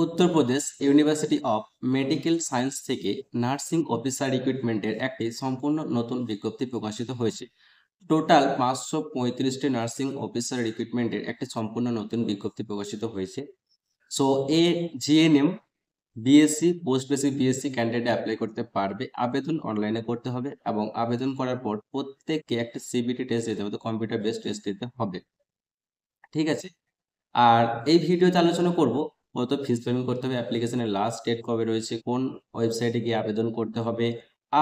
Uttar Pradesh university of medical science থেকে nursing officer রিক্রুটমেন্টের একটি সম্পূর্ণ নতুন বিজ্ঞপ্তি প্রকাশিত হয়েছে। টোটাল 535টি নার্সিং অফিসার রিক্রুটমেন্টের একটি সম্পূর্ণ নতুন বিজ্ঞপ্তি প্রকাশিত হয়েছে। So GNM BSc post basic BSc candidate apply করতে পারবে। আবেদন অনলাইনে করতে হবে এবং আবেদন করার পর প্রত্যেককে একটা সিবিটি টেস্ট দিতে হবে, কম্পিউটার বেসড টেস্ট দিতে হবে। ঠিক আছে। আর এই ভিডিওতে আলোচনা করব কত ফিস পেমেন্ট করতে হবে, অ্যাপ্লিকেশনের লাস্ট ডেট কবে রয়েছে, কোন ওয়েবসাইটে গিয়ে আবেদন করতে হবে,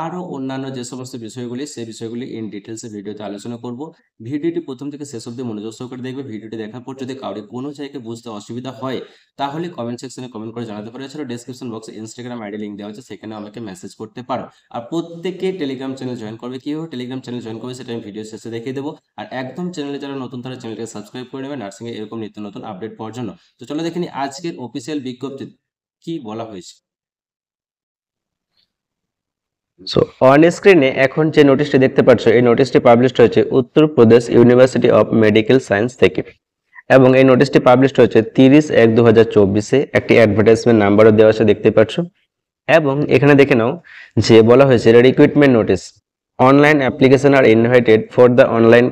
আরও অন্যান্য যে সমস্ত বিষয়গুলি সেই বিষয়গুলি ইন ডিটেলসে ভিডিওতে আলোচনা করব। ভিডিওটি প্রথম থেকে শেষ অবধি মনোযোগ সহকারে দেখবে। ভিডিওটি দেখার পর যদি কাউরি কোনো জায়গায় বুঝতে অসুবিধা হয় তাহলে কমেন্ট সেকশনে কমেন্ট করে জানাতে পারো। এছাড়াও ডেসক্রিপশন বক্সে ইনস্টাগ্রাম আইডি লিঙ্ক দেওয়া আছে, সেখানে আমাকে মেসেজ করতে পারো। আর প্রত্যেকে টেলিগ্রাম চ্যানেল জয়েন করবে। কীভাবে টেলিগ্রাম চ্যানেল জয়েন করবে সেটা আমি ভিডিও শেষে দেখিয়ে দেবো। আর একদম চ্যানেলে যারা নতুন তারা চ্যানেলকে সাবস্ক্রাইব করে নেবে নার্সিংয়ে এরকম নিত্য নতুন আপডেট পাওয়ার জন্য। তো চলো দেখে নিই আজকের অফিসিয়াল বিজ্ঞপ্তি কি বলা হয়েছে। সো অন স্ক্রিনে এখন যে নোটিশটি দেখতে পাচ্ছ, এই নোটিশটি পাবলিশড হয়েছে Uttar Pradesh university of medical science থেকে এবং এই নোটিশটি পাবলিশড হয়েছে 30/1/2024-এ। একটি অ্যাডভার্টাইজমেন্ট নাম্বারও দেওয়া আছে দেখতে পাচ্ছ। এবং এখানে দেখে নাও যে বলা হয়েছে রিক্রুটমেন্ট নোটিশ, অনলাইন অ্যাপ্লিকেশন আর invited for the online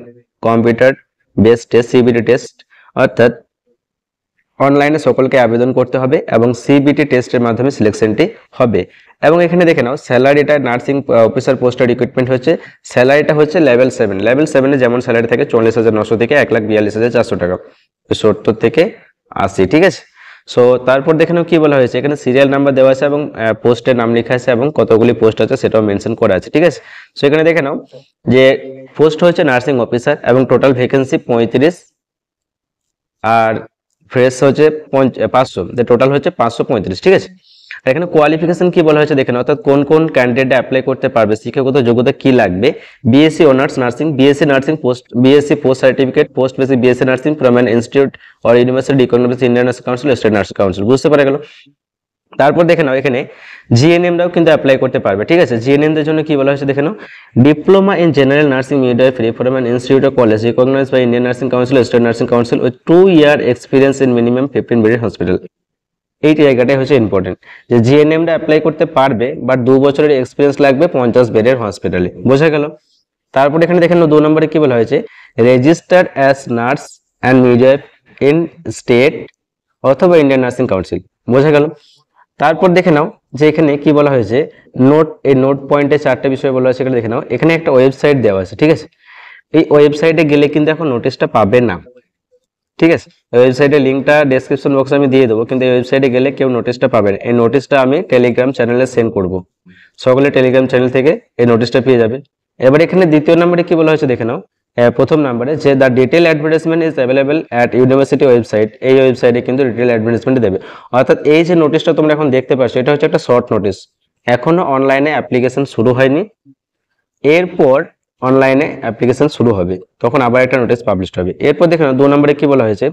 computer based test CBT test, অর্থাৎ অনলাইনে সকলকে আবেদন করতে হবে এবং সিবিটি টেস্টের মাধ্যমে সিলেকশনটি হবে। এবং এখানে দেখে নাও স্যালারিটা নার্সিং অফিসার পোস্টের রিক্রুটমেন্ট হচ্ছে, স্যালারিটা হচ্ছে লেভেল 7। লেভেল 7-এ যেমন স্যালারি থাকে 40,900 থেকে 1,42,400 টাকা, 70 থেকে 80। ঠিক আছে। সো তারপর দেখে নাও কি বলা হয়েছে, এখানে সিরিয়াল নাম্বার দেওয়া আছে এবং পোস্টের নাম লেখা আছে এবং কতগুলি পোস্ট আছে সেটাও মেনশন করা আছে। ঠিক আছে। সো এখানে দেখে নাও যে পোস্ট হচ্ছে নার্সিং অফিসার এবং টোটাল ভ্যাকেন্সি 35 আর ফ্রেশ হচ্ছে 500, টোটাল হচ্ছে 535। ঠিক আছে। এখানে কোয়ালিফিকেশন কি বলা হয়েছে দেখেন, অর্থাৎ কোন কোন ক্যান্ডিডেট অ্যাপ্লাই করতে পারবে, শিক্ষাগত যোগ্যতা কি লাগবে। BSc honours nursing, BSc nursing post, BSc post certificate, post basic BSc nursing from an institute or university economics Indian nursing council, state nursing council. বুঝতে পারা গেল। তারপর দেখে নাও এখানে জিএনএমরাও কিন্তু অ্যাপ্লাই করতে পারবে। ঠিক আছে। জিএনএমদের জন্য কি বলা হয়েছে দেখে নাও, diploma in general nursing midwifery from an institute or college recognised by Indian nursing council, state nursing council with 2 year experience in minimum 15 bedded hospital. এই জায়গাটাই হচ্ছে ইম্পর্টেন্ট, যে জিএনএমরা অ্যাপ্লাই করতে পারবে বাট 2 বছরের এক্সপিরিয়েন্স লাগবে 50 বেডের হসপিটালে। বোঝা গেল। তারপর এখানে দেখেন 2 নম্বরে কি বলা হয়েছে, registered as nurse and midwife in state অথবা ইন্ডিয়ান নার্সিং কাউন্সিল। বোঝা গেল। তারপর দেখে নাও যে এখানে কি বলা হয়েছে, এই নোট পয়েন্টে 4টে বিষয় বলা হয়েছে। এখানে দেখে নাও এখানে একটা ওয়েবসাইট দেওয়া আছে। ঠিক আছে। এই ওয়েবসাইটে গেলে কিন্তু এখন নোটিশটা পাবে না। ঠিক আছে। ওয়েবসাইটের লিঙ্কটা ডেসক্রিপশন বক্সে আমি দিয়ে দেবো, কিন্তু এই ওয়েবসাইটে গেলে কেউ নোটিশটা পাবে না। এই নোটিশটা আমি টেলিগ্রাম চ্যানেলে সেন্ড করব, সকলে টেলিগ্রাম চ্যানেল থেকে এই নোটিশটা পেয়ে যাবে। এবার এখানে দ্বিতীয় নম্বরে কি বলা হয়েছে দেখে নাও, প্রথম নম্বরে যে the detail advertisement is available at university website, এই ওয়েবসাইটে কিন্তু ডিটেল অ্যাডভার্টাইজমেন্ট দেবে। অর্থাৎ এই যে নোটিশটা তোমরা এখন দেখতে পাচ্ছ এটা হচ্ছে একটা শর্ট নোটিশ, এখনো অনলাইনে অ্যাপ্লিকেশন শুরু হয়নি। এরপর অনলাইনে অ্যাপ্লিকেশন শুরু হবে, তখন আবার একটা নোটিশ পাবলিশ হবে। এরপর দেখে নাও 2 নম্বরে কি বলা হয়েছে,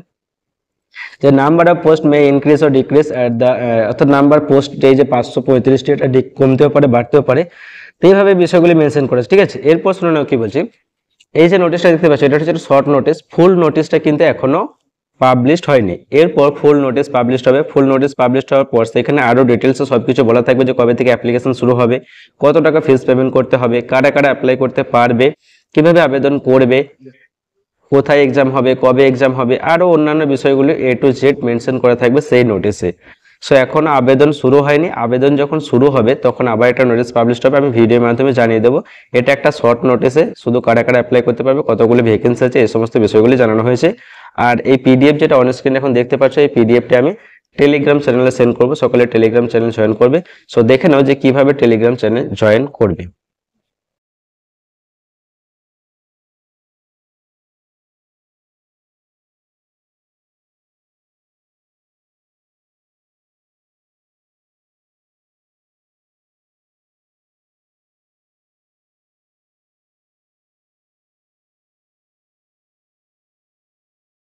যে number of post may increase or decrease at the, অর্থাৎ নাম্বার পোস্ট এই যে 535টি এটা কমতেও পারে বাড়তেও পারে। তো এইভাবে বিষয়গুলি মেনশন করেছে। ঠিক আছে। এরপর শুনে নাও কি বলছি, এই যে নোটিশটা দেখতে পাচ্ছ এটা হচ্ছে শর্ট নোটিশ, ফুল নোটিশটা কিন্তু এখনো পাবলিশড হয়নি। এরপর ফুল নোটিশ পাবলিশড হবে। ফুল নোটিশ পাবলিশড হওয়ার পর সেখানে আরো ডিটেলসে সবকিছু বলা থাকবে, যে কবে থেকে অ্যাপ্লিকেশন শুরু হবে, কত টাকা ফিস পেমেন্ট করতে হবে, কারা কারা অ্যাপ্লাই করতে পারবে, কিভাবে আবেদন করবে, কোথায় এক্সাম হবে, কবে এক্সাম হবে, আরো অন্যান্য বিষয়গুলো A to Z মেনশন করা থাকবে সেই নোটিশে। সো এখনো আবেদন শুরু হয়নি, আবেদন যখন শুরু হবে তখন আবার একটা নোটিশ পাবলিশ হবে, আমি ভিডিওর মাধ্যমে জানিয়ে দেবো। এটা একটা শর্ট নোটিশে শুধু কারা কারা অ্যাপ্লাই করতে পারবে, কতগুলো ভ্যাকেন্সি আছে, এই সমস্ত বিষয়গুলি জানানো হয়েছে। আর এই পিডিএফ যেটা অন স্ক্রিন এখন দেখতে পাচ্ছ, এই পিডিএফটা আমি টেলিগ্রাম চ্যানেলে সেন্ড করবো, সকলে টেলিগ্রাম চ্যানেল জয়েন করবে। সো দেখে নাও যে কিভাবে টেলিগ্রাম চ্যানেল জয়েন করবে।